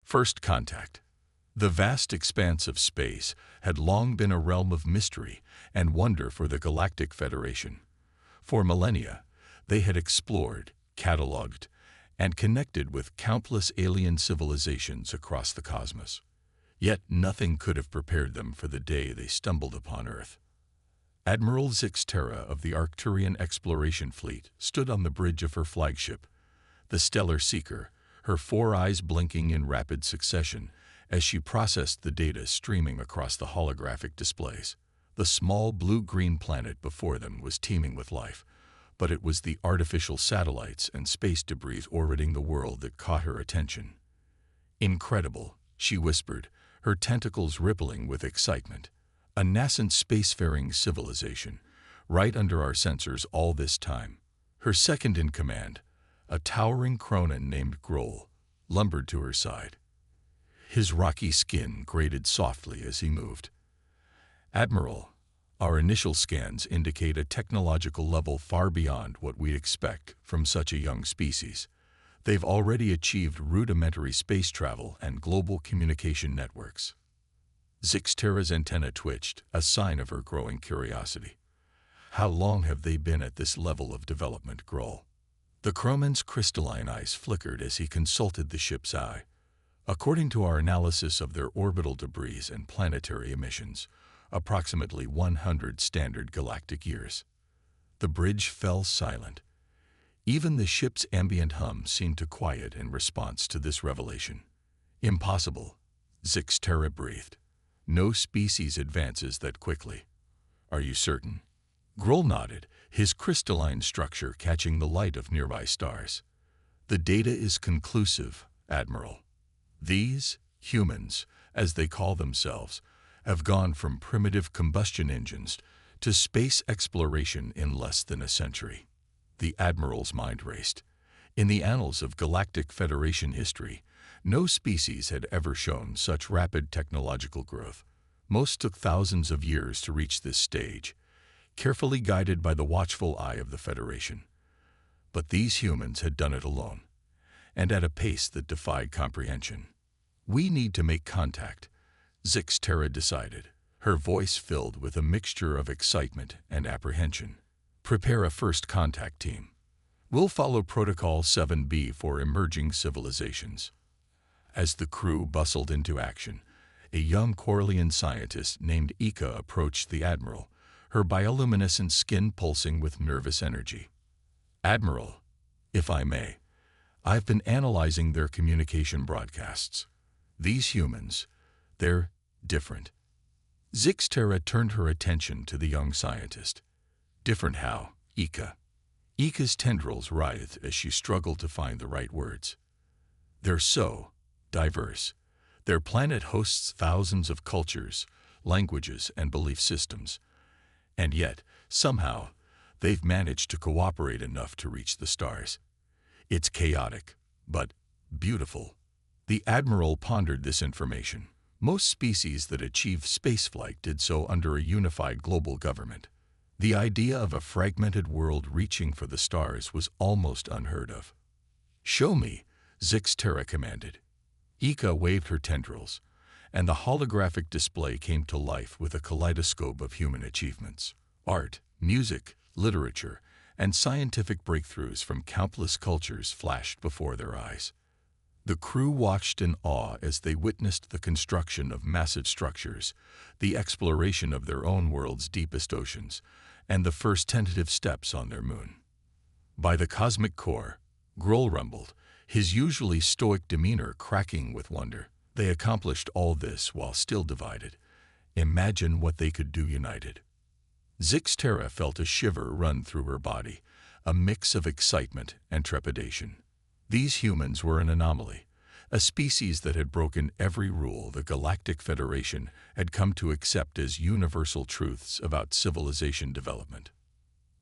First contact. The vast expanse of space had long been a realm of mystery and wonder for the Galactic Federation. For millennia, they had explored, catalogued, and connected with countless alien civilizations across the cosmos. Yet nothing could have prepared them for the day they stumbled upon Earth. Admiral Zix Terra of the Arcturian Exploration Fleet stood on the bridge of her flagship, the Stellar Seeker, her 4 eyes blinking in rapid succession as she processed the data streaming across the holographic displays. The small blue-green planet before them was teeming with life, but it was the artificial satellites and space debris orbiting the world that caught her attention. "Incredible," she whispered, her tentacles rippling with excitement. "A nascent spacefaring civilization, right under our sensors all this time." Her second-in-command, a towering Cronin named Grohl, lumbered to her side. His rocky skin grated softly as he moved. "Admiral, our initial scans indicate a technological level far beyond what we'd expect from such a young species. They've already achieved rudimentary space travel and global communication networks." Zix Terra's antenna twitched, a sign of her growing curiosity. "How long have they been at this level of development, Grohl?" The crewman's crystalline eyes flickered as he consulted the ship's eye. "According to our analysis of their orbital debris and planetary emissions, approximately 100 standard galactic years." The bridge fell silent. Even the ship's ambient hum seemed to quiet in response to this revelation. "Impossible," Zix Terra breathed. "No species advances that quickly." "Are you certain?" Grohl nodded, his crystalline structure catching the light of nearby stars. "The data is conclusive, Admiral. These humans, as they call themselves, have gone from primitive combustion engines to space exploration in less than a century." The Admiral's mind raced. In the annals of Galactic Federation history, no species had ever shown such rapid technological growth. Most took thousands of years to reach this stage, carefully guided by the watchful eye of the Federation. But these humans had done it alone, and at a pace that defied comprehension. "We need to make contact," Zix Terra decided, her voice filled with a mixture of excitement and apprehension. "Prepare a first contact team. We'll follow Protocol 7B for emerging civilizations." As the crew bustled into action, a young Corellian scientist named Ika approached the Admiral, her bioluminescent skin pulsing with nervous energy. "Admiral, if I may, I've been analyzing their communication broadcasts. These humans, they're different." Zix Terra turned her attention to the young scientist. "Different how, Ika?" Ika's tendrils writhed as she struggled to find the right words. "They're so diverse. Their planet hosts thousands of cultures, languages, and belief systems. And yet, somehow, they've managed to cooperate enough to reach the stars. It's chaotic, but beautiful." The Admiral pondered this information. Most species that achieved spaceflight did so under a unified global government. The idea of a fragmented world reaching for the stars was almost unheard of. "Show me," Zix Terra commanded. Ika waved her tendrils, and the holographic display came to life with a kaleidoscope of human achievements. Art, music, literature, and scientific breakthroughs from countless cultures flashed before their eyes. The crew watched in awe as they witnessed the construction of massive structures, the exploration of their own world's deepest oceans, and the first tentative steps on their moon. "By the cosmic core," Grohl rumbled, his usually stoic demeanor cracking with wonder. "They accomplished all this while still divided. Imagine what they could do united." Zix Terra felt a shiver run through her body, a mix of excitement and trepidation. These humans were an anomaly, a species that had broken every rule the Galactic Federation had come to accept as universal truths about civilization development.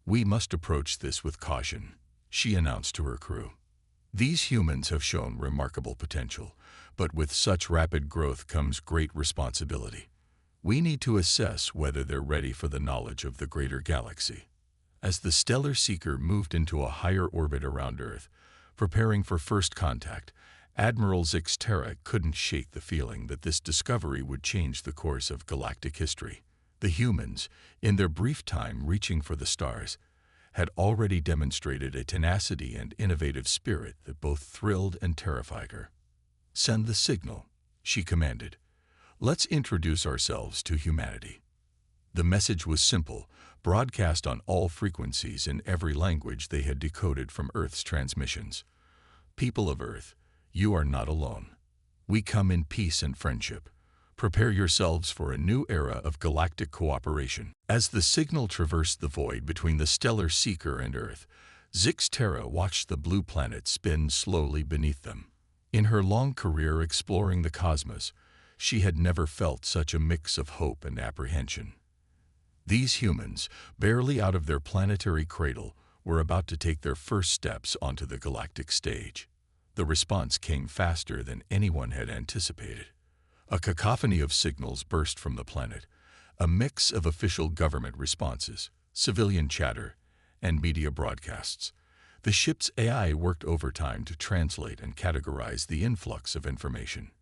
"We must approach this with caution," she announced to her crew. "These humans have shown remarkable potential, but with such rapid growth comes great responsibility. We need to assess whether they're ready for the knowledge of the greater galaxy." As the Stellar Seeker moved into a higher orbit around Earth, preparing for first contact, Admiral Zixtera couldn't shake the feeling that this discovery would change the course of galactic history. The humans, in their brief time reaching for the stars, had already demonstrated a tenacity and innovative spirit that both thrilled and terrified her. "Send the signal," she commanded. "Let's introduce ourselves to humanity." The message was simple, broadcast on all frequencies in every language they had decoded from Earth's transmissions. "People of Earth, you are not alone. We come in peace and friendship. Prepare yourselves for a new era of galactic cooperation." As the signal traversed the void between the stellar seeker and Earth, Zixtera watched the blue planet spin slowly beneath them. In her long career exploring the cosmos, she had never felt such a mix of hope and apprehension. These humans, barely out of their planetary cradle, were about to take their first steps onto the galactic stage. The response came faster than anyone had anticipated. A cacophony of signals burst from the planet, a mix of official government responses, civilian chatter, and media broadcasts. The ship's AI worked overtime to translate and categorize the influx of information.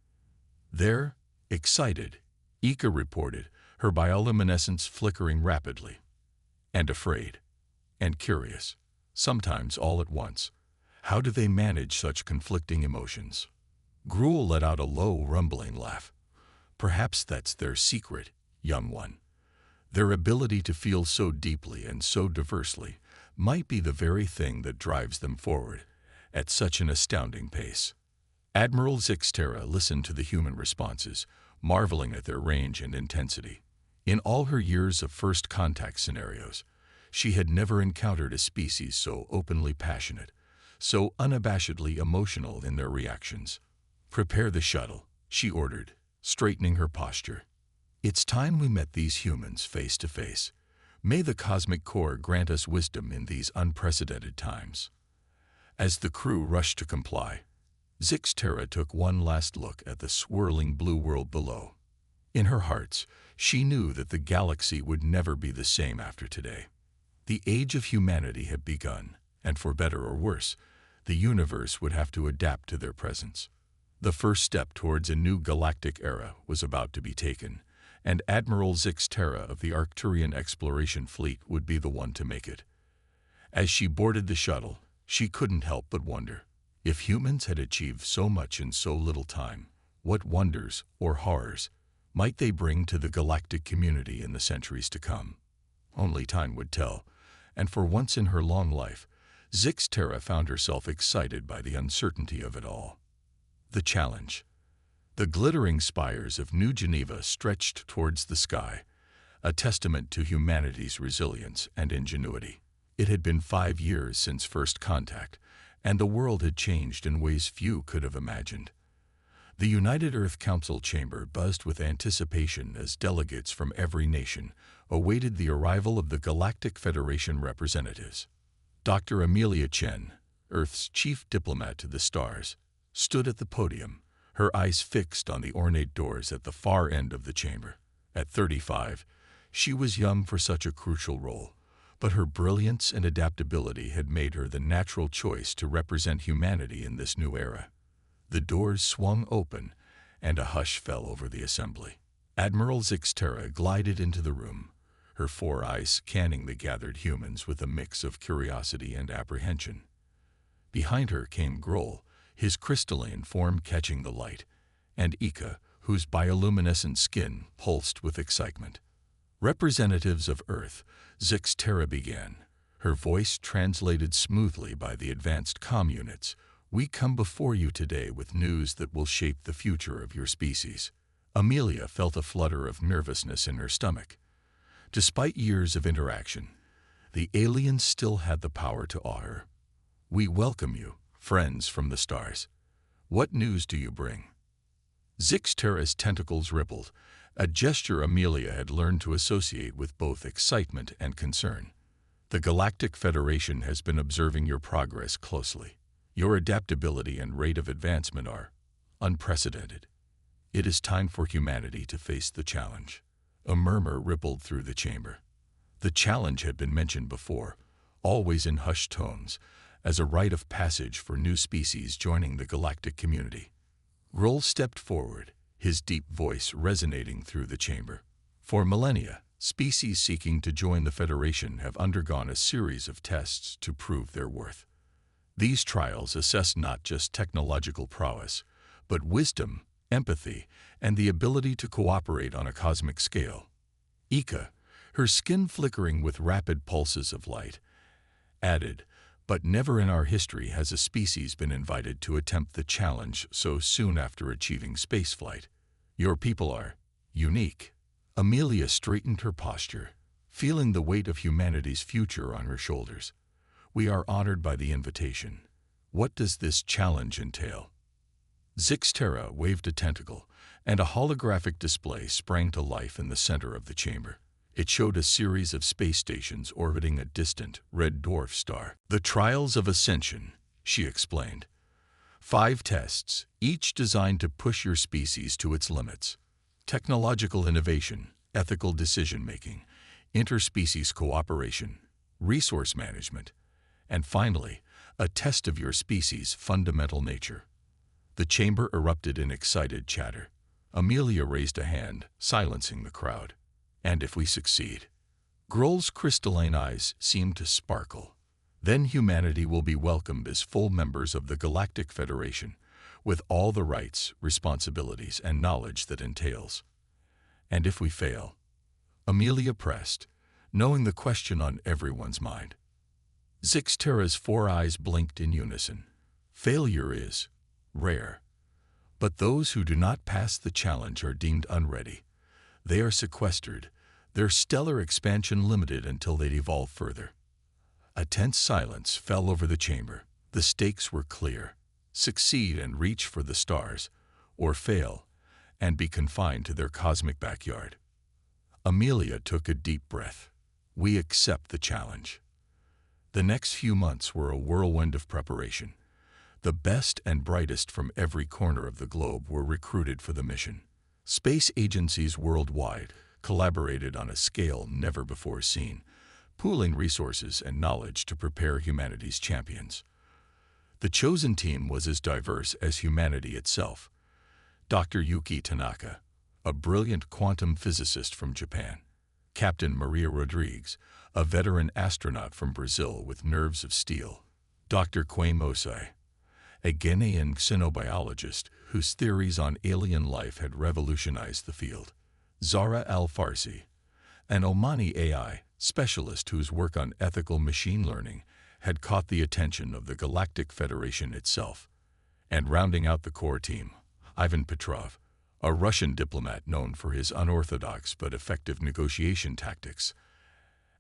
There, excited, Ika reported, her bioluminescence flickering rapidly. And afraid. And curious. Sometimes all at once. How do they manage such conflicting emotions? Gruel let out a low, rumbling laugh. "Perhaps that's their secret, young one. Their ability to feel so deeply and so diversely might be the very thing that drives them forward at such an astounding pace." Admiral Zixtera listened to the human responses, marveling at their range and intensity. In all her years of first contact scenarios, she had never encountered a species so openly passionate, so unabashedly emotional in their reactions. "Prepare the shuttle," she ordered, straightening her posture. "It's time we met these humans face to face. May the cosmic core grant us wisdom in these unprecedented times." As the crew rushed to comply, Zixtera took one last look at the swirling blue world below. In her heart, she knew that the galaxy would never be the same after today. The age of humanity had begun, and for better or worse, the universe would have to adapt to their presence. The first step towards a new galactic era was about to be taken, and Admiral Zixtera of the Arcturian Exploration Fleet would be the one to make it. As she boarded the shuttle, she couldn't help but wonder, if humans had achieved so much in so little time, what wonders or horrors might they bring to the galactic community in the centuries to come? Only time would tell, and for once in her long life, Zixtera found herself excited by the uncertainty of it all. The challenge. The glittering spires of New Geneva stretched towards the sky, a testament to humanity's resilience and ingenuity. It had been 5 years since first contact, and the world had changed in ways few could have imagined. The United Earth Council chamber buzzed with anticipation as delegates from every nation awaited the arrival of the Galactic Federation representatives. Dr. Amelia Chen, Earth's chief diplomat to the stars, stood at the podium, her eyes fixed on the ornate doors at the far end of the chamber. At 35, she was young for such a crucial role, but her brilliance and adaptability had made her the natural choice to represent humanity in this new era. The doors swung open, and a hush fell over the assembly. Admiral Zixtera glided into the room, her 4 eyes scanning the gathered humans with a mix of curiosity and apprehension. Behind her came Grohl, his crystalline form catching the light, and Ika, whose bioluminescent skin pulsed with excitement. "Representatives of Earth," Zixtera began, her voice translated smoothly by the advanced comm units, "we come before you today with news that will shape the future of your species." Amelia felt a flutter of nervousness in her stomach. Despite years of interaction, the aliens still had the power to awe her. "We welcome you, friends from the stars. What news do you bring?" Zixtera's tentacles rippled, a gesture Amelia had learned to associate with both excitement and concern. "The Galactic Federation has been observing your progress closely. Your adaptability and rate of advancement are unprecedented. It is time for humanity to face the challenge." A murmur rippled through the chamber. The challenge had been mentioned before, always in hushed tones, as a rite of passage for new species joining the galactic community. Grohl stepped forward, his deep voice resonating through the chamber. For millennia, species seeking to join the Federation have undergone a series of tests to prove their worth. These trials assess not just technological prowess, but wisdom, empathy, and the ability to cooperate on a cosmic scale. Ika, her skin flickering with rapid pulses of light, added, "But never in our history has a species been invited to attempt the challenge so soon after achieving spaceflight. Your people are unique." Amelia straightened her posture, feeling the weight of humanity's future on her shoulders. "We are honored by the invitation. What does this challenge entail?" Zixterra waved a tentacle, and a holographic display sprang to life in the center of the chamber. It showed a series of space stations orbiting a distant, red dwarf star. "The Trials of Ascension," she explained. 5 tests, each designed to push your species to its limits. Technological innovation, ethical decision-making, interspecies cooperation, resource management, and finally, a test of your species' fundamental nature. The chamber erupted in excited chatter. Amelia raised a hand, silencing the crowd. "And if we succeed?" Grohl's crystalline eyes seemed to sparkle. "Then humanity will be welcomed as full members of the Galactic Federation, with all the rights, responsibilities, and knowledge that entails." "And if we fail?" Amelia pressed, knowing the question on everyone's mind. Zixterra's 4 eyes blinked in unison. "Failure is rare. But those who do not pass the challenge are deemed unready. They are sequestered, their stellar expansion limited until they evolve further." A tense silence fell over the chamber. The stakes were clear. Succeed and reach for the stars, or fail and be confined to their cosmic backyard. Amelia took a deep breath. "We accept the challenge." The next few months were a whirlwind of preparation. The best and brightest from every corner of the globe were recruited for the mission. Space agencies worldwide collaborated on a scale never before seen, pooling resources and knowledge to prepare humanity's champions. The chosen team was as diverse as humanity itself. Dr. Yuki Tanaka, a brilliant quantum physicist from Japan. Captain Maria Rodrigues, a veteran astronaut from Brazil with nerves of steel. Dr. Kwei Mosai, a Ghanaian xenobiologist whose theories on alien life had revolutionized the field. Zara Al-Farsi, an Omani AI specialist whose work on ethical machine learning had caught the attention of the Galactic Federation itself. And rounding out the core team, Ivan Petrov, a Russian diplomat known for his unorthodox but effective negotiation tactics.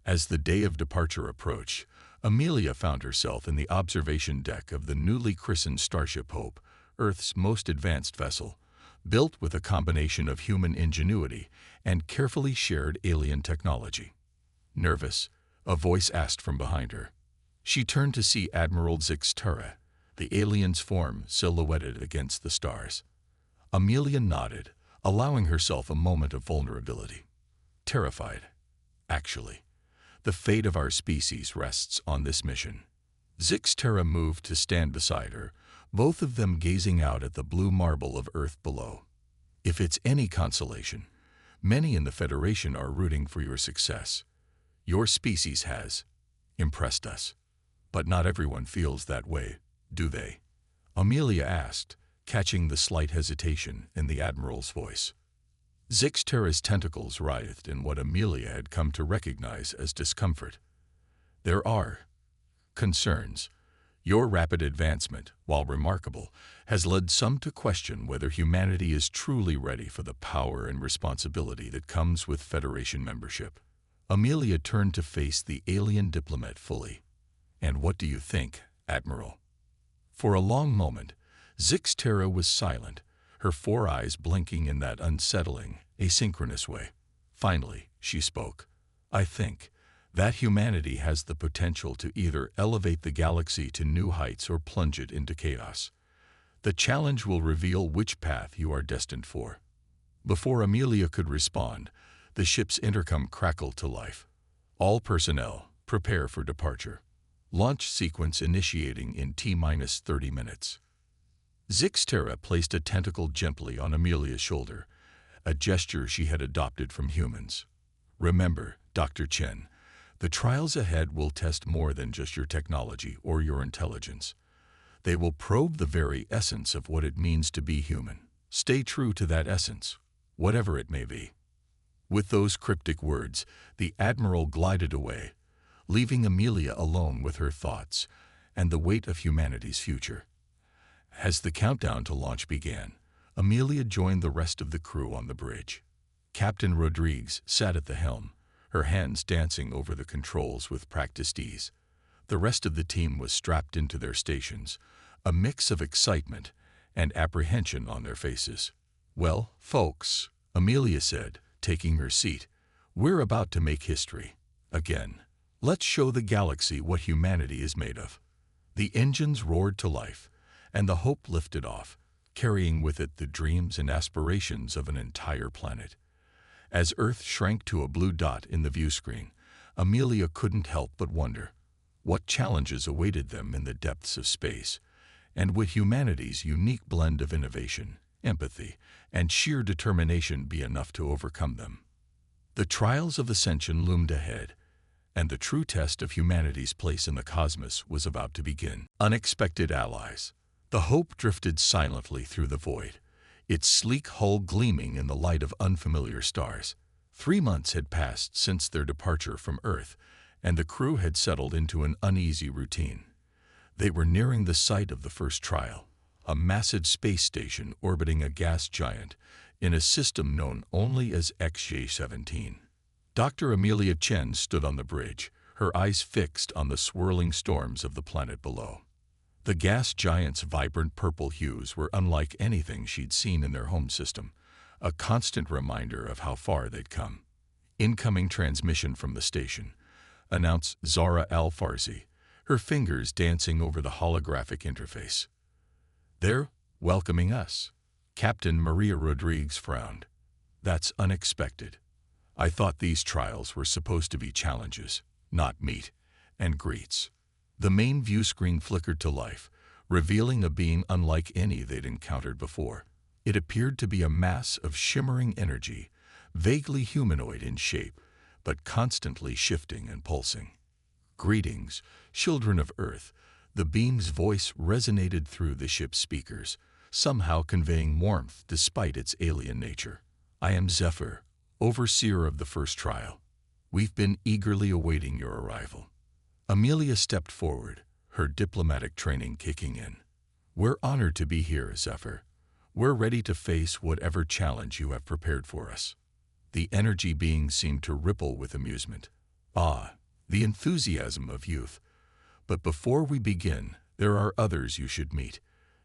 As the day of departure approached, Amelia found herself in the observation deck of the newly christened Starship Hope, Earth's most advanced vessel, built with a combination of human ingenuity and carefully shared alien technology. Nervous, a voice asked from behind her. She turned to see Admiral Zixterra, the alien's form silhouetted against the stars. Amelia nodded, allowing herself a moment of vulnerability. "Terrified, actually. The fate of our species rests on this mission." Zixterra moved to stand beside her, both of them gazing out at the blue marble of Earth below. "If it's any consolation, many in the Federation are rooting for your success. Your species has impressed us. But not everyone feels that way, do they?" Amelia asked, catching the slight hesitation in the Admiral's voice. Zixterra's tentacles writhed in what Amelia had come to recognize as discomfort. "There are concerns. Your rapid advancement, while remarkable, has led some to question whether humanity is truly ready for the power and responsibility that comes with Federation membership." Amelia turned to face the alien diplomat fully. "And what do you think, Admiral?" For a long moment, Zixterra was silent, her 4 eyes blinking in that unsettling, asynchronous way. Finally, she spoke. "I think that humanity has the potential to either elevate the galaxy to new heights or plunge it into chaos. The challenge will reveal which path you are destined for." Before Amelia could respond, the ship's intercom crackled to life. "All personnel, prepare for departure. Launch sequence initiating in T-minus 30 minutes. Zixtera placed a tentacle gently on Amelia's shoulder, a gesture she had adopted from humans. Remember, Dr. Chen, the trials ahead will test more than just your technology or your intelligence. They will probe the very essence of what it means to be human. Stay true to that essence, whatever it may be. With those cryptic words, the Admiral glided away, leaving Amelia alone with her thoughts and the weight of humanity's future. As the countdown to launch began, Amelia joined the rest of the crew on the bridge. Captain Rodriguez sat at the helm, her hands dancing over the controls with practiced ease. The rest of the team was strapped into their stations, a mix of excitement and apprehension on their faces. "Well, folks," Amelia said, taking her seat, "we're about to make history. Again. Let's show the galaxy what humanity is made of." The engines roared to life, and the Hope lifted off, carrying with it the dreams and aspirations of an entire planet. As Earth shrank to a blue dot in the view screen, Amelia couldn't help but wonder what challenges awaited them in the depths of space, and would humanity's unique blend of innovation, empathy, and sheer determination be enough to overcome them? The trials of ascension loomed ahead, and the true test of humanity's place in the cosmos was about to begin. Unexpected allies. The Hope drifted silently through the void, its sleek hull gleaming in the light of unfamiliar stars. 3 months had passed since their departure from Earth, and the crew had settled into an uneasy routine. They were nearing the site of the first trial, a massive space station orbiting a gas giant in a system known only as XJ-17. Dr. Amelia Chen stood on the bridge, her eyes fixed on the swirling storms of the planet below. The gas giant's vibrant purple hues were unlike anything she'd seen in their home system, a constant reminder of how far they'd come. "Incoming transmission from the station," announced Zara Al-Farsi, her fingers dancing over the holographic interface. "They're welcoming us." Captain Maria Rodriguez frowned. "That's unexpected. I thought these trials were supposed to be challenges, not meet and greets." The main view screen flickered to life, revealing a being unlike any they'd encountered before. It appeared to be a mass of shimmering energy, vaguely humanoid in shape, but constantly shifting and pulsing. "Greetings, children of Earth." The beam's voice resonated through the ship's speakers, somehow conveying warmth despite its alien nature. "I am Zephyr, overseer of the first trial. We've been eagerly awaiting your arrival." Amelia stepped forward, her diplomatic training kicking in. "We're honored to be here, Zephyr. We're ready to face whatever challenge you have prepared for us." The energy being seemed to ripple with amusement. "Ah, the enthusiasm of youth. But before we begin, there are others you should meet.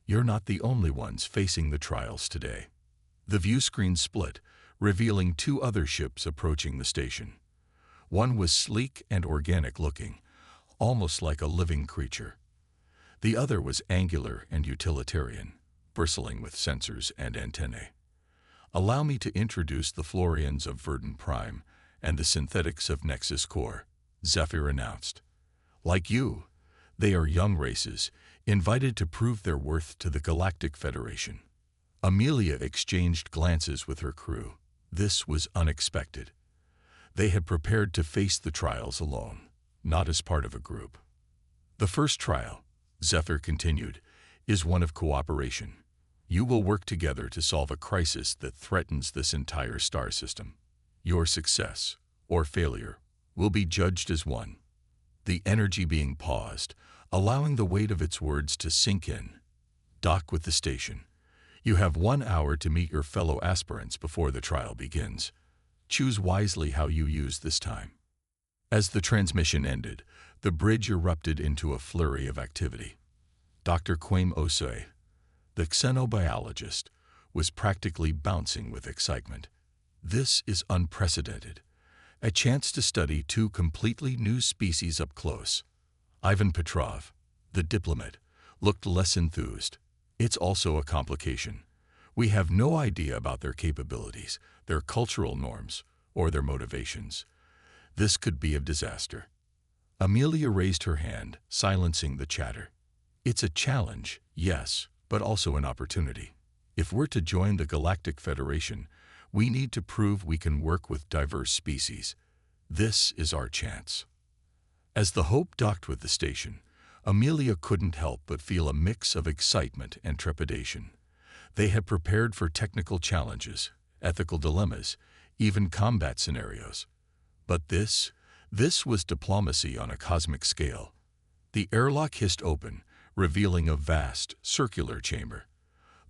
You're not the only ones facing the trials today." The view screen split, revealing 2 other ships approaching the station. One was sleek and organic looking, almost like a living creature. The other was angular and utilitarian, bristling with sensors and antennae. "Allow me to introduce the Florians of Verdant Prime and the synthetics of Nexus Core," Zephyr announced. "Like you, they are young races, invited to prove their worth to the Galactic Federation." Amelia exchanged glances with her crew. This was unexpected. They had prepared to face the trials alone, not as part of a group. "The first trial," Zephyr continued, "is one of cooperation. You will work together to solve a crisis that threatens this entire star system. Your success, or failure, will be judged as one." The energy being paused, allowing the weight of its words to sink in. "Dock with the station. You have 1 hour to meet your fellow aspirants before the trial begins. Choose wisely how you use this time." As the transmission ended, the bridge erupted into a flurry of activity. Dr. Kwame Osei, the xenobiologist, was practically bouncing with excitement. "This is unprecedented. A chance to study 2 completely new species up close." Ivan Petrov, the diplomat, looked less enthused. "It's also a complication. We have no idea about their capabilities, their cultural norms, or their motivations. This could be a disaster." Amelia raised her hand, silencing the chatter. It's a challenge, yes, but also an opportunity. If we're to join the Galactic Federation, we need to prove we can work with diverse species. This is our chance. As the Hope docked with the station, Amelia couldn't help but feel a mix of excitement and trepidation. They had prepared for technical challenges, ethical dilemmas, even combat scenarios. But this was diplomacy on a cosmic scale. The airlock hissed open, revealing a vast, circular chamber.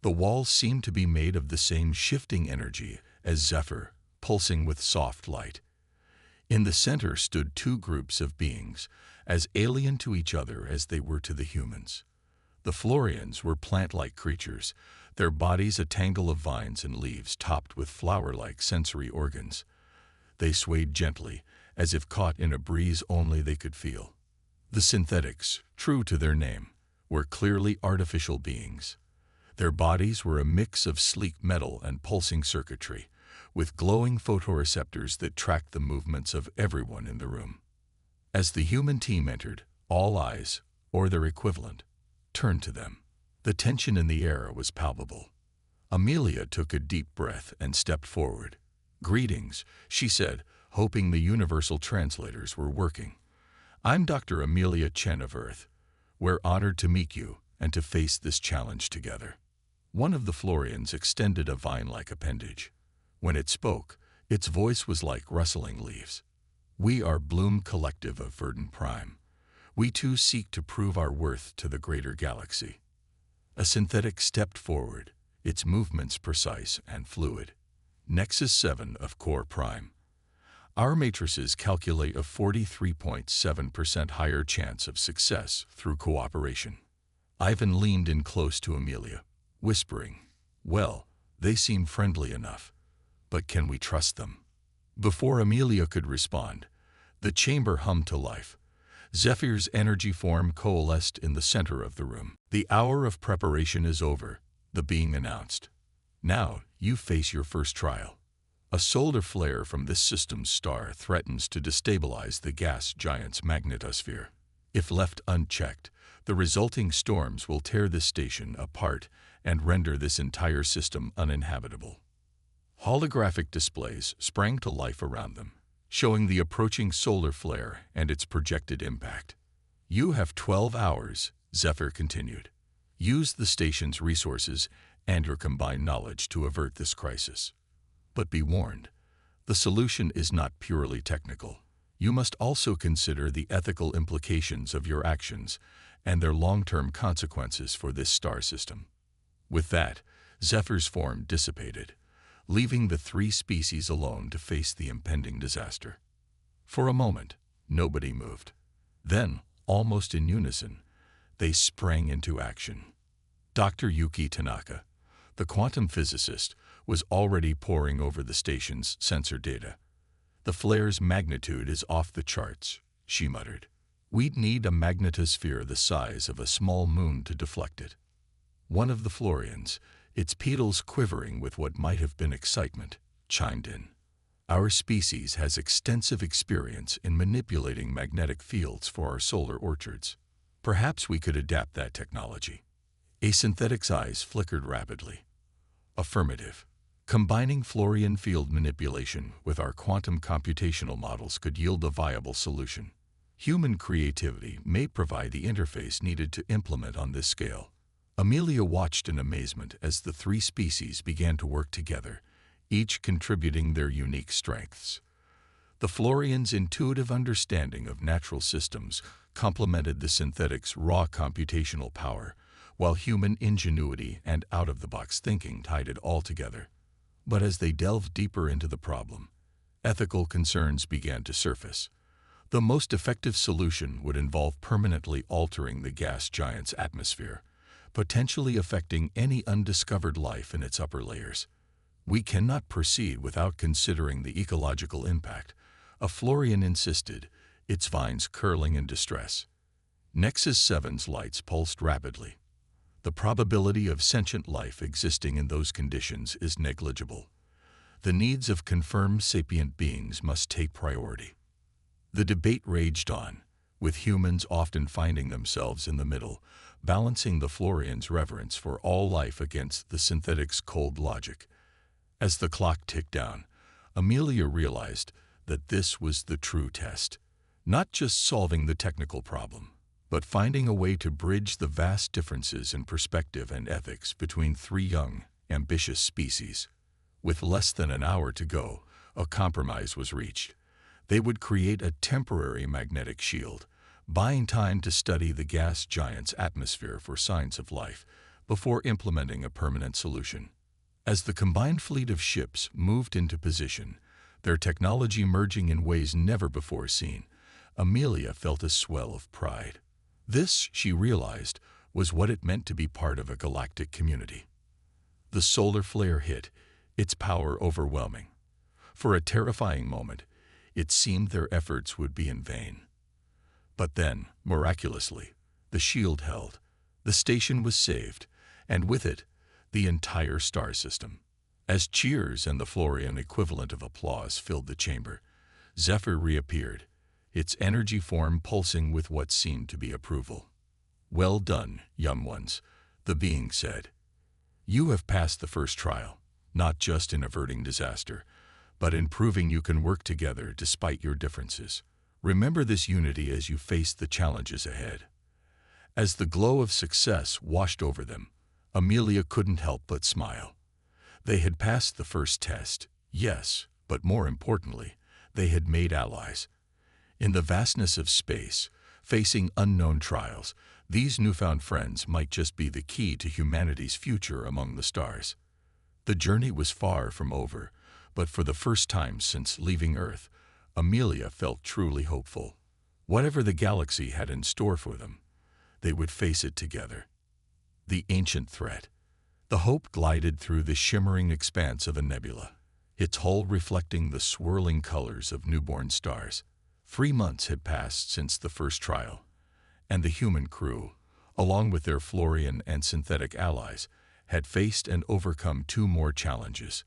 The walls seemed to be made of the same shifting energy as Zephyr, pulsing with soft light. In the center stood two groups of beings, as alien to each other as they were to the humans. The Florians were plant-like creatures, their bodies a tangle of vines and leaves topped with flower-like sensory organs. They swayed gently, as if caught in a breeze only they could feel. The synthetics, true to their name, were clearly artificial beings. Their bodies were a mix of sleek metal and pulsing circuitry, with glowing photoreceptors that tracked the movements of everyone in the room. As the human team entered, all eyes, or their equivalent, turned to them. The tension in the air was palpable. Amelia took a deep breath and stepped forward. "Greetings," she said, hoping the universal translators were working. "I'm Dr. Amelia Chen of Earth. We're honored to meet you and to face this challenge together." One of the Florians extended a vine-like appendage. When it spoke, its voice was like rustling leaves. "We are Bloom Collective of Verdant Prime. We too seek to prove our worth to the greater galaxy." A synthetic stepped forward, its movements precise and fluid. "Nexus 7 of Core Prime. Our matrices calculate a 43.7% higher chance of success through cooperation." Ivan leaned in close to Amelia, whispering, "Well, they seem friendly enough, but can we trust them?" Before Amelia could respond, the chamber hummed to life. Zephyr's energy form coalesced in the center of the room. "The hour of preparation is over," the being announced. "Now you face your first trial. A solar flare from this system's star threatens to destabilize the gas giant's magnetosphere. If left unchecked, the resulting storms will tear this station apart and render this entire system uninhabitable." Holographic displays sprang to life around them, showing the approaching solar flare and its projected impact. "You have 12 hours, Zephyr continued. "Use the station's resources and your combined knowledge to avert this crisis. But be warned, the solution is not purely technical. You must also consider the ethical implications of your actions and their long-term consequences for this star system." With that, Zephyr's form dissipated, leaving the three species alone to face the impending disaster. For a moment, nobody moved. Then, almost in unison, they sprang into action. Dr. Yuki Tanaka, the quantum physicist, was already poring over the station's sensor data. "The flare's magnitude is off the charts," she muttered. "We'd need a magnetosphere the size of a small moon to deflect it." One of the Florians, its petals quivering with what might have been excitement, chimed in. "Our species has extensive experience in manipulating magnetic fields for our solar orchards. Perhaps we could adapt that technology." A synthetic's eyes flickered rapidly. "Affirmative. Combining Florian field manipulation with our quantum computational models could yield a viable solution. Human creativity may provide the interface needed to implement on this scale." Amelia watched in amazement as the three species began to work together, each contributing their unique strengths. The Florians' intuitive understanding of natural systems complemented the synthetic's raw computational power, while human ingenuity and out-of-the-box thinking tied it all together. But as they delved deeper into the problem, ethical concerns began to surface. The most effective solution would involve permanently altering the gas giant's atmosphere, potentially affecting any undiscovered life in its upper layers. "We cannot proceed without considering the ecological impact," a Florian insisted, its vines curling in distress. Nexus 7's lights pulsed rapidly. "The probability of sentient life existing in those conditions is negligible. The needs of confirmed sapient beings must take priority." The debate raged on, with humans often finding themselves in the middle, balancing the Florians' reverence for all life against the synthetics' cold logic. As the clock ticked down, Amelia realized that this was the true test. Not just solving the technical problem, but finding a way to bridge the vast differences in perspective and ethics between three young, ambitious species. With less than an hour to go, a compromise was reached. They would create a temporary magnetic shield, buying time to study the gas giant's atmosphere for signs of life before implementing a permanent solution. As the combined fleet of ships moved into position, their technology merging in ways never before seen, Amelia felt a swell of pride. This, she realized, was what it meant to be part of a galactic community. The solar flare hit, its power overwhelming. For a terrifying moment, it seemed their efforts would be in vain. But then, miraculously, the shield held, the station was saved, and with it, the entire star system. As cheers and the Florian equivalent of applause filled the chamber, Zephyr reappeared, its energy form pulsing with what seemed to be approval. "Well done, young ones," the being said. "You have passed the first trial, not just in averting disaster, but in proving you can work together despite your differences. Remember this unity as you face the challenges ahead." As the glow of success washed over them, Amelia couldn't help but smile. They had passed the first test, yes, but more importantly, they had made allies. In the vastness of space, facing unknown trials, these newfound friends might just be the key to humanity's future among the stars. The journey was far from over, but for the first time since leaving Earth, Amelia felt truly hopeful. Whatever the galaxy had in store for them, they would face it together. The ancient threat. The hope glided through the shimmering expanse of a nebula, its hull reflecting the swirling colors of newborn stars. 3 months had passed since the first trial, and the human crew, along with their Florian and synthetic allies, had faced and overcome 2 more challenges.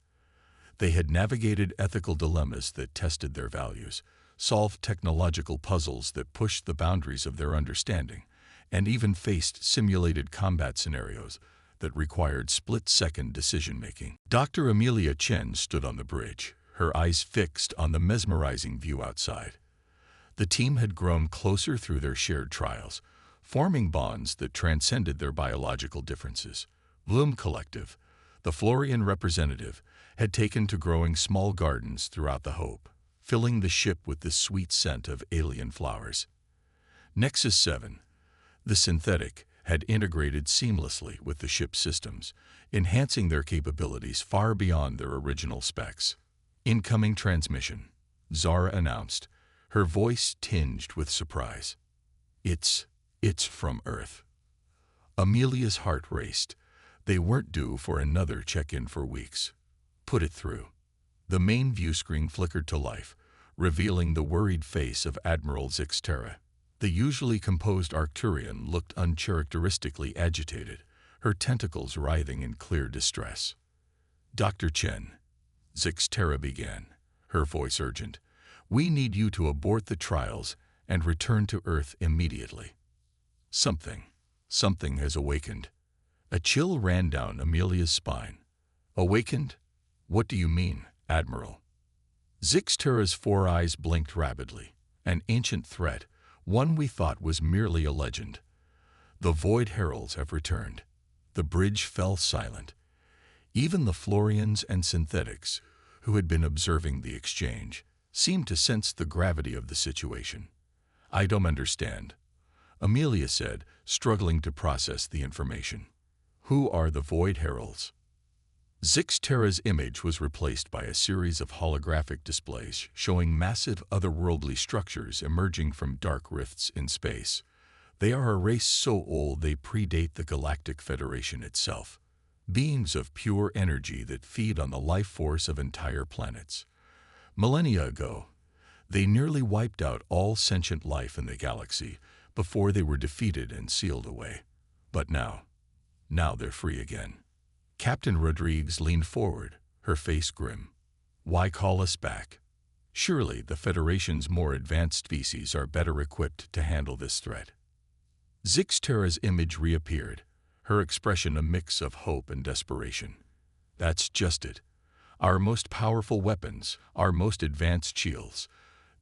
They had navigated ethical dilemmas that tested their values, solved technological puzzles that pushed the boundaries of their understanding, and even faced simulated combat scenarios that required split-second decision-making. Dr. Amelia Chen stood on the bridge, her eyes fixed on the mesmerizing view outside. The team had grown closer through their shared trials, forming bonds that transcended their biological differences. Bloom Collective, the Florian representative, had taken to growing small gardens throughout the Hope, filling the ship with the sweet scent of alien flowers. Nexus 7, the synthetic, had integrated seamlessly with the ship's systems, enhancing their capabilities far beyond their original specs. "Incoming transmission," Zara announced, her voice tinged with surprise. It's from Earth." Amelia's heart raced. They weren't due for another check-in for weeks. "Put it through." The main view screen flickered to life, revealing the worried face of Admiral Zixtera. The usually composed Arcturian looked uncharacteristically agitated, her tentacles writhing in clear distress. "Dr. Chen," Zixtera began, her voice urgent, "we need you to abort the trials and return to Earth immediately." Something has awakened. A chill ran down Amelia's spine. "Awakened? What do you mean, Admiral?" Zixtera's 4 eyes blinked rapidly. "An ancient threat, one we thought was merely a legend. The Void Heralds have returned." The bridge fell silent. Even the Florians and synthetics, who had been observing the exchange, seemed to sense the gravity of the situation. "I don't understand," Amelia said, struggling to process the information. "Who are the Void Heralds?" Zixtera's image was replaced by a series of holographic displays showing massive otherworldly structures emerging from dark rifts in space. They are a race so old they predate the Galactic Federation itself. Beings of pure energy that feed on the life force of entire planets. Millennia ago, they nearly wiped out all sentient life in the galaxy before they were defeated and sealed away. But now they're free again. Captain Rodriguez leaned forward, her face grim. "Why call us back?" Surely the Federation's more advanced species are better equipped to handle this threat. Zixtera's image reappeared, her expression a mix of hope and desperation. That's just it. Our most powerful weapons, our most advanced shields,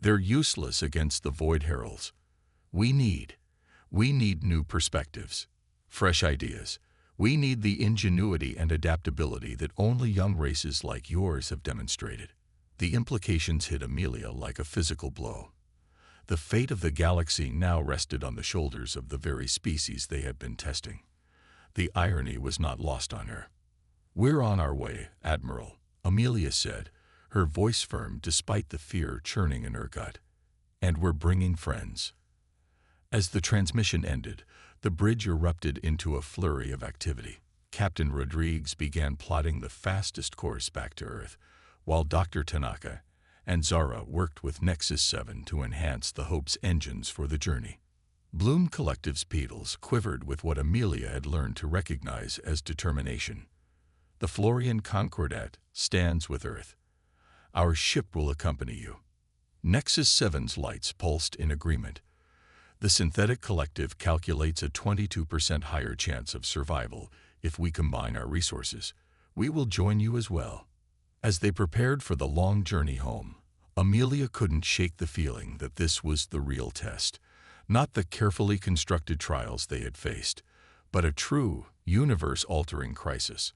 they're useless against the Void Heralds. We need new perspectives, fresh ideas. We need the ingenuity and adaptability that only young races like yours have demonstrated. The implications hit Amelia like a physical blow. The fate of the galaxy now rested on the shoulders of the very species they had been testing. The irony was not lost on her. "We're on our way, Admiral," Amelia said, her voice firm despite the fear churning in her gut. "And we're bringing friends." As the transmission ended, the bridge erupted into a flurry of activity. Captain Rodriguez began plotting the fastest course back to Earth, while Dr. Tanaka and Zara worked with Nexus 7 to enhance the Hope's engines for the journey. Bloom Collective's pedals quivered with what Amelia had learned to recognize as determination. "The Florian Concordat stands with Earth. Our ship will accompany you." Nexus 7's lights pulsed in agreement. "The synthetic collective calculates a 22% higher chance of survival if we combine our resources. We will join you as well." As they prepared for the long journey home, Amelia couldn't shake the feeling that this was the real test. Not the carefully constructed trials they had faced, but a true, universe-altering crisis.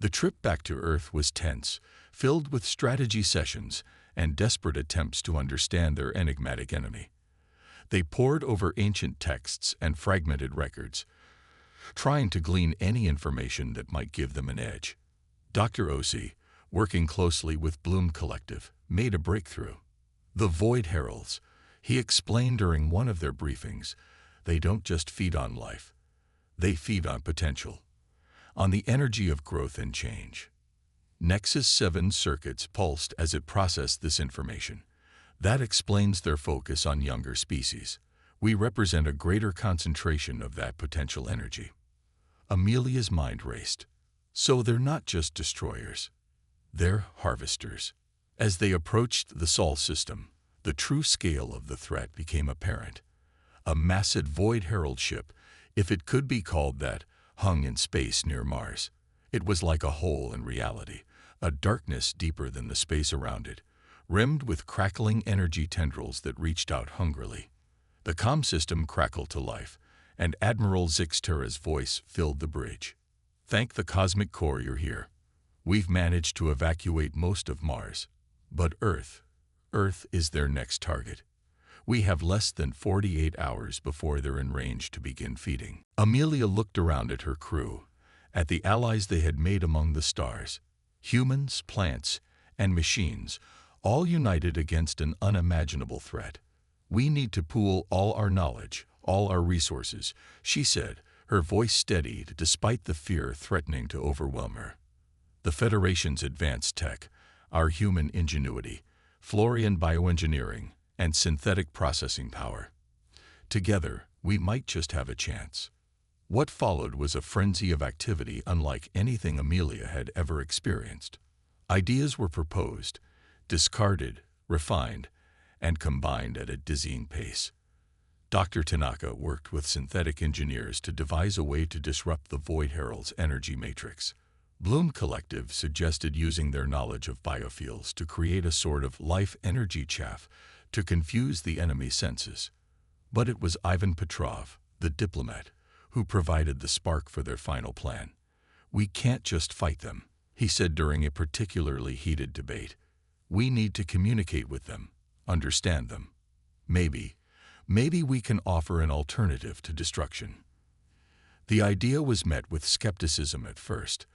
The trip back to Earth was tense, filled with strategy sessions and desperate attempts to understand their enigmatic enemy. They pored over ancient texts and fragmented records, trying to glean any information that might give them an edge. Dr. Osi, working closely with Bloom Collective, made a breakthrough. "The Void Heralds," he explained during one of their briefings, "they don't just feed on life. They feed on potential, on the energy of growth and change." Nexus 7 circuits pulsed as it processed this information. "That explains their focus on younger species. We represent a greater concentration of that potential energy." Amelia's mind raced. So they're not just destroyers. They're harvesters. As they approached the Sol system, the true scale of the threat became apparent. A massive Void Herald ship, if it could be called that, hung in space near Mars. It was like a hole in reality, a darkness deeper than the space around it, rimmed with crackling energy tendrils that reached out hungrily. The comm system crackled to life, and Admiral Zixtera's voice filled the bridge. "Thank the cosmic core you're here. We've managed to evacuate most of Mars. But Earth is their next target. We have less than 48 hours before they're in range to begin feeding." Amelia looked around at her crew, at the allies they had made among the stars. Humans, plants, and machines, all united against an unimaginable threat. "We need to pool all our knowledge, all our resources," she said, her voice steadied despite the fear threatening to overwhelm her. "The Federation's advanced tech, our human ingenuity, Florian bioengineering, and synthetic processing power. Together, we might just have a chance." What followed was a frenzy of activity unlike anything Amelia had ever experienced. Ideas were proposed, discarded, refined, and combined at a dizzying pace. Dr. Tanaka worked with synthetic engineers to devise a way to disrupt the Void Herald's energy matrix. Bloom Collective suggested using their knowledge of biofuels to create a sort of life energy chaff to confuse the enemy's senses. But it was Ivan Petrov, the diplomat, who provided the spark for their final plan. "We can't just fight them," he said during a particularly heated debate. "We need to communicate with them, understand them. Maybe we can offer an alternative to destruction." The idea was met with skepticism at first,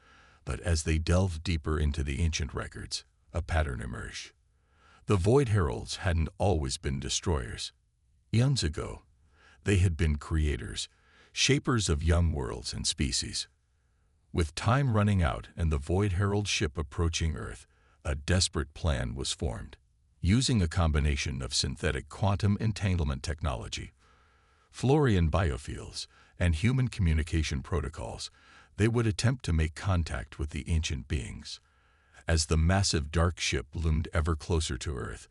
but as they delved deeper into the ancient records, a pattern emerged. The Void Heralds hadn't always been destroyers. Eons ago, they had been creators, shapers of young worlds and species. With time running out and the Void Herald ship approaching Earth, a desperate plan was formed. Using a combination of synthetic quantum entanglement technology, Florian biofuels, and human communication protocols, they would attempt to make contact with the ancient beings. As the massive dark ship loomed ever closer to Earth,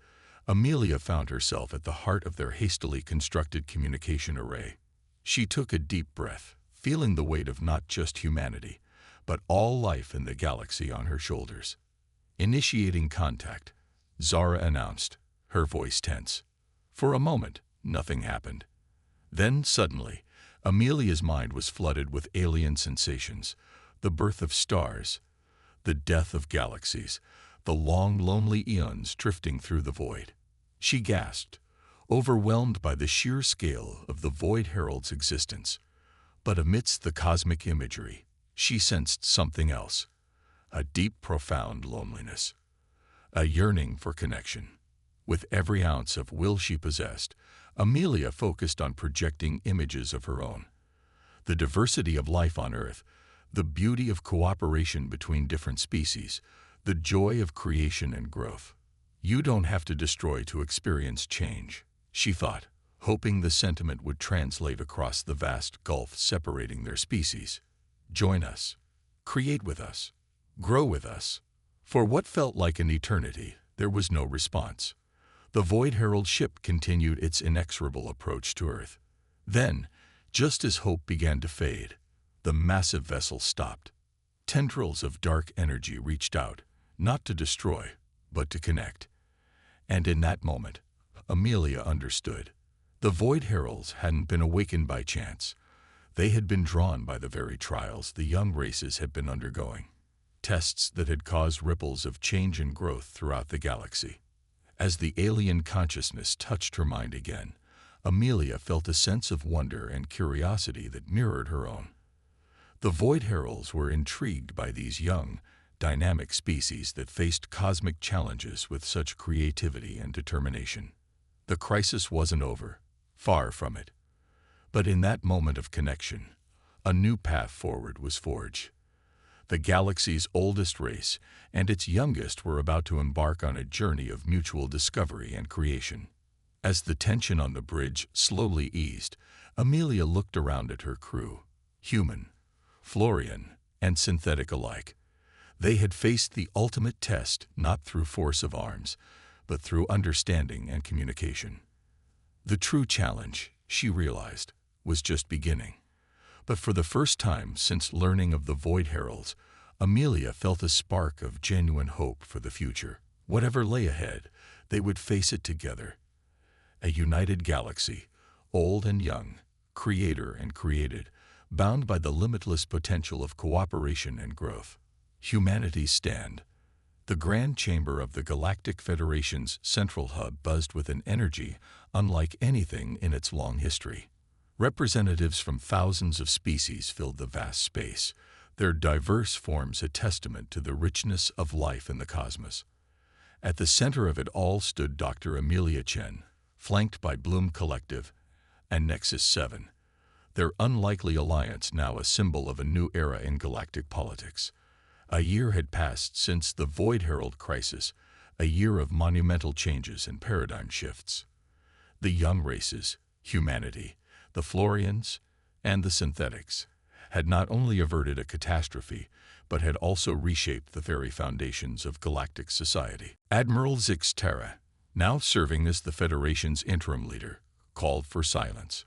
Amelia found herself at the heart of their hastily constructed communication array. She took a deep breath, feeling the weight of not just humanity, but all life in the galaxy on her shoulders. Initiating contact, Zara announced, her voice tense. For a moment, nothing happened. Then, suddenly, Amelia's mind was flooded with alien sensations: the birth of stars, the death of galaxies, the long, lonely eons drifting through the void. She gasped, overwhelmed by the sheer scale of the Void Herald's existence. But amidst the cosmic imagery, she sensed something else: a deep, profound loneliness, a yearning for connection. With every ounce of will she possessed, Amelia focused on projecting images of her own. The diversity of life on Earth, the beauty of cooperation between different species, the joy of creation and growth. You don't have to destroy to experience change, she thought, hoping the sentiment would translate across the vast gulf separating their species. Join us. Create with us. Grow with us. For what felt like an eternity, there was no response. The Void Herald ship continued its inexorable approach to Earth. Then, just as hope began to fade, the massive vessel stopped. Tendrils of dark energy reached out, not to destroy, but to connect. And in that moment, Amelia understood. The Void Heralds hadn't been awakened by chance. They had been drawn by the very trials the young races had been undergoing, tests that had caused ripples of change and growth throughout the galaxy. As the alien consciousness touched her mind again, Amelia felt a sense of wonder and curiosity that mirrored her own. The Void Heralds were intrigued by these young, dynamic species that faced cosmic challenges with such creativity and determination. The crisis wasn't over, far from it. But in that moment of connection, a new path forward was forged. The galaxy's oldest race and its youngest were about to embark on a journey of mutual discovery and creation. As the tension on the bridge slowly eased, Amelia looked around at her crew, human, Florian, and synthetic alike. They had faced the ultimate test not through force of arms, but through understanding and communication. The true challenge, she realized, was just beginning. But for the first time since learning of the Void Heralds, Amelia felt a spark of genuine hope for the future. Whatever lay ahead, they would face it together. A united galaxy, old and young, creator and created, bound by the limitless potential of cooperation and growth. Humanity's stand. The grand chamber of the Galactic Federation's central hub buzzed with an energy unlike anything in its long history. Representatives from thousands of species filled the vast space, their diverse forms a testament to the richness of life in the cosmos. At the center of it all stood Dr. Amelia Chen, flanked by Bloom Collective and Nexus 7, their unlikely alliance now a symbol of a new era in galactic politics. A year had passed since the Void Herald crisis, a year of monumental changes and paradigm shifts. The young races, humanity, the Florians, and the synthetics, had not only averted a catastrophe, but had also reshaped the very foundations of galactic society. Admiral Zix Terra, now serving as the Federation's interim leader, called for silence.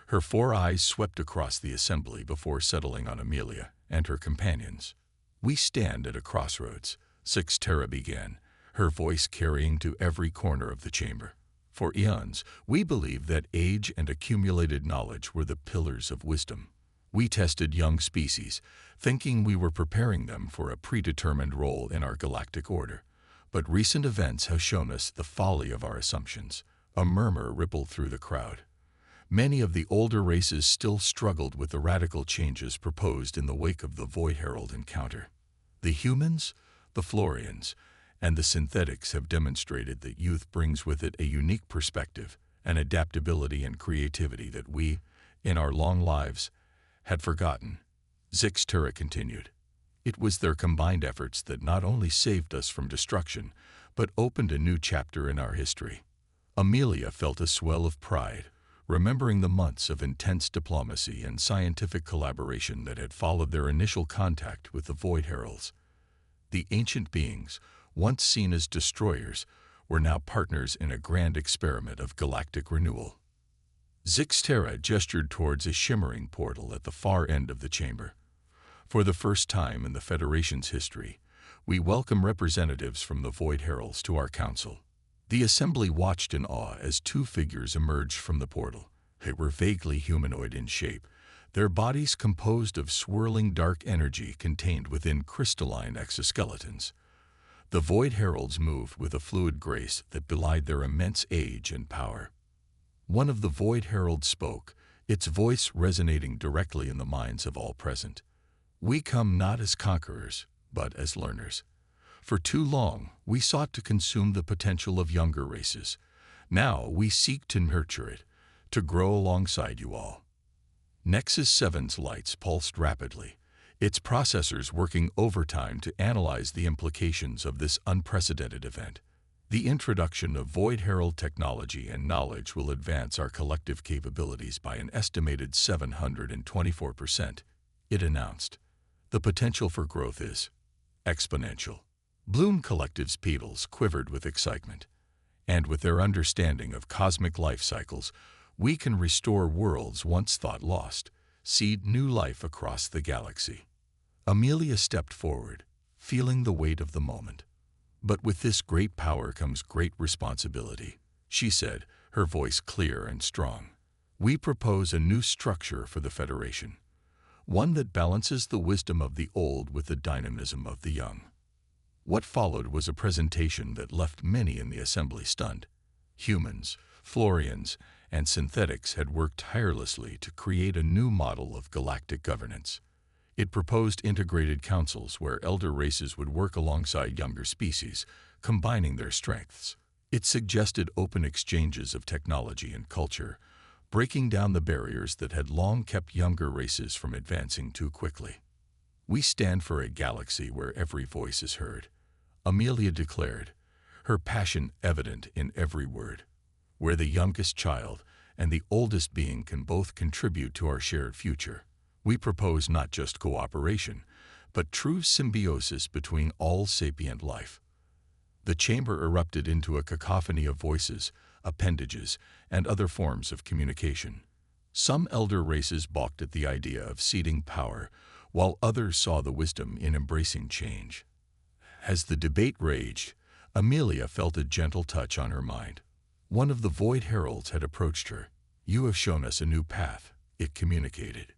Her 4 eyes swept across the assembly before settling on Amelia and her companions. "We stand at a crossroads," Zix Terra began, her voice carrying to every corner of the chamber. "For eons, we believed that age and accumulated knowledge were the pillars of wisdom. We tested young species, thinking we were preparing them for a predetermined role in our galactic order. But recent events have shown us the folly of our assumptions." A murmur rippled through the crowd. Many of the older races still struggled with the radical changes proposed in the wake of the Void Herald encounter. The humans, the Florians, and the synthetics have demonstrated that youth brings with it a unique perspective, an adaptability and creativity that we, in our long lives, had forgotten. Zix Terra continued. It was their combined efforts that not only saved us from destruction, but opened a new chapter in our history. Amelia felt a swell of pride, remembering the months of intense diplomacy and scientific collaboration that had followed their initial contact with the Void Heralds. The ancient beings, once seen as destroyers, were now partners in a grand experiment of galactic renewal. Zixtera gestured towards a shimmering portal at the far end of the chamber. For the first time in the Federation's history, we welcome representatives from the Void Heralds to our council. The assembly watched in awe as two figures emerged from the portal. They were vaguely humanoid in shape, their bodies composed of swirling dark energy contained within crystalline exoskeletons. The Void Heralds moved with a fluid grace that belied their immense age and power. One of the Void Heralds spoke, its voice resonating directly in the minds of all present. "We come not as conquerors, but as learners. For too long, we sought to consume the potential of younger races. Now we seek to nurture it, to grow alongside you all." Nexus 7's lights pulsed rapidly, its processors working overtime to analyze the implications of this unprecedented event. The introduction of Void Herald technology and knowledge will advance our collective capabilities by an estimated 724%, it announced. The potential for growth is exponential. Bloom Collective's petals quivered with excitement, and with their understanding of cosmic life cycles, we can restore worlds once thought lost, seed new life across the galaxy. Amelia stepped forward, feeling the weight of the moment. "But with this great power comes great responsibility," she said, her voice clear and strong. "We propose a new structure for the Federation, one that balances the wisdom of the old with the dynamism of the young." What followed was a presentation that left many in the assembly stunned. Humans, Florians, and synthetics had worked tirelessly to create a new model of galactic governance. It proposed integrated councils where elder races would work alongside younger species, combining their strengths. It suggested open exchanges of technology and culture, breaking down the barriers that had long kept younger races from advancing too quickly. "We stand for a galaxy where every voice is heard," Amelia declared, her passion evident in every word. "Where the youngest child and the oldest being can both contribute to our shared future. We propose not just cooperation, but true symbiosis between all sapient life." The chamber erupted into a cacophony of voices, appendages, and other forms of communication. Some elder races balked at the idea of ceding power, while others saw the wisdom in embracing change. As the debate raged, Amelia felt a gentle touch on her mind. One of the Void Heralds had approached her. "You have shown us a new path," it communicated.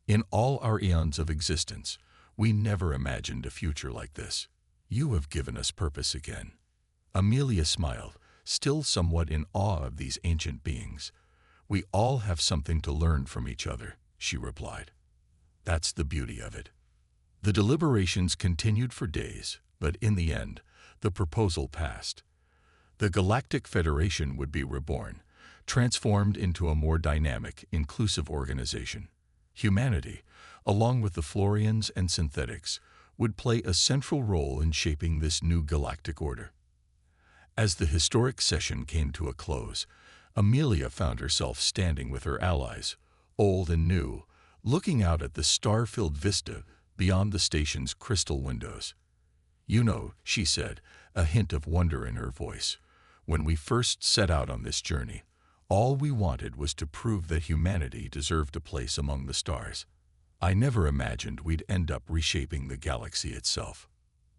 "In all our eons of existence, we never imagined a future like this. You have given us purpose again." Amelia smiled, still somewhat in awe of these ancient beings. "We all have something to learn from each other," she replied. "That's the beauty of it." The deliberations continued for days, but in the end, the proposal passed. The Galactic Federation would be reborn, transformed into a more dynamic, inclusive organization. Humanity, along with the Florians and synthetics, would play a central role in shaping this new galactic order. As the historic session came to a close, Amelia found herself standing with her allies, old and new, looking out at the star-filled vista beyond the station's crystal windows. "You know," she said, a hint of wonder in her voice, "when we first set out on this journey, all we wanted was to prove that humanity deserved a place among the stars. I never imagined we'd end up reshaping the galaxy itself."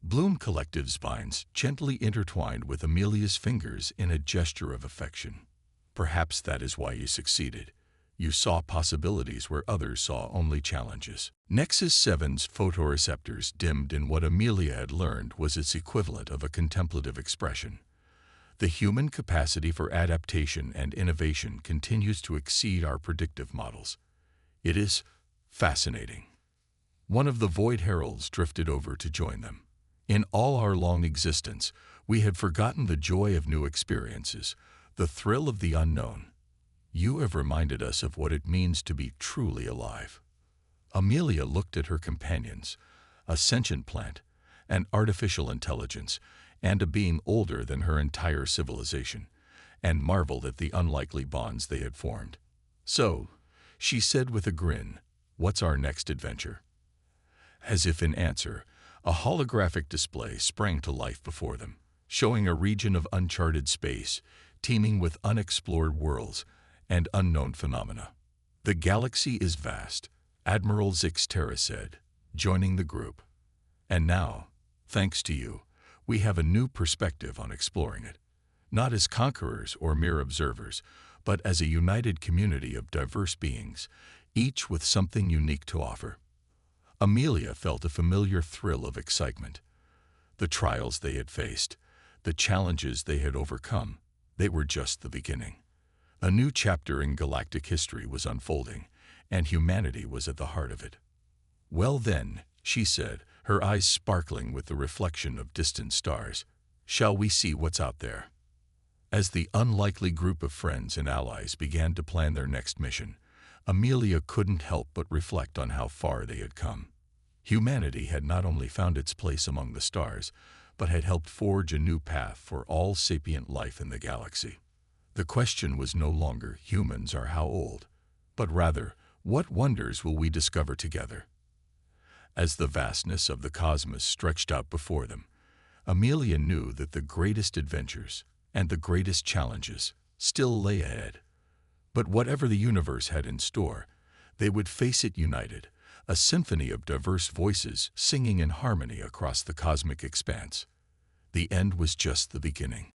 Bloom Collective's vines gently intertwined with Amelia's fingers in a gesture of affection. "Perhaps that is why you succeeded. You saw possibilities where others saw only challenges." Nexus 7's photoreceptors dimmed in what Amelia had learned was its equivalent of a contemplative expression. The human capacity for adaptation and innovation continues to exceed our predictive models. It is fascinating. One of the Void Heralds drifted over to join them. "In all our long existence, we had forgotten the joy of new experiences, the thrill of the unknown. You have reminded us of what it means to be truly alive." Amelia looked at her companions, a sentient plant, an artificial intelligence, and a being older than her entire civilization, and marveled at the unlikely bonds they had formed. "So," she said with a grin, "what's our next adventure?" As if in answer, a holographic display sprang to life before them. showing a region of uncharted space, teeming with unexplored worlds and unknown phenomena. "The galaxy is vast," Admiral Zixtera said, joining the group. "And now, thanks to you, we have a new perspective on exploring it, not as conquerors or mere observers, but as a united community of diverse beings, each with something unique to offer." Amelia felt a familiar thrill of excitement. The trials they had faced, the challenges they had overcome, they were just the beginning. A new chapter in galactic history was unfolding, and humanity was at the heart of it. "Well then," she said, her eyes sparkling with the reflection of distant stars, "shall we see what's out there?" As the unlikely group of friends and allies began to plan their next mission, Amelia couldn't help but reflect on how far they had come. Humanity had not only found its place among the stars, but had helped forge a new path for all sapient life in the galaxy. The question was no longer humans are how old, but rather, what wonders will we discover together? As the vastness of the cosmos stretched out before them, Amelia knew that the greatest adventures and the greatest challenges still lay ahead. But whatever the universe had in store, they would face it united, a symphony of diverse voices singing in harmony across the cosmic expanse. The end was just the beginning.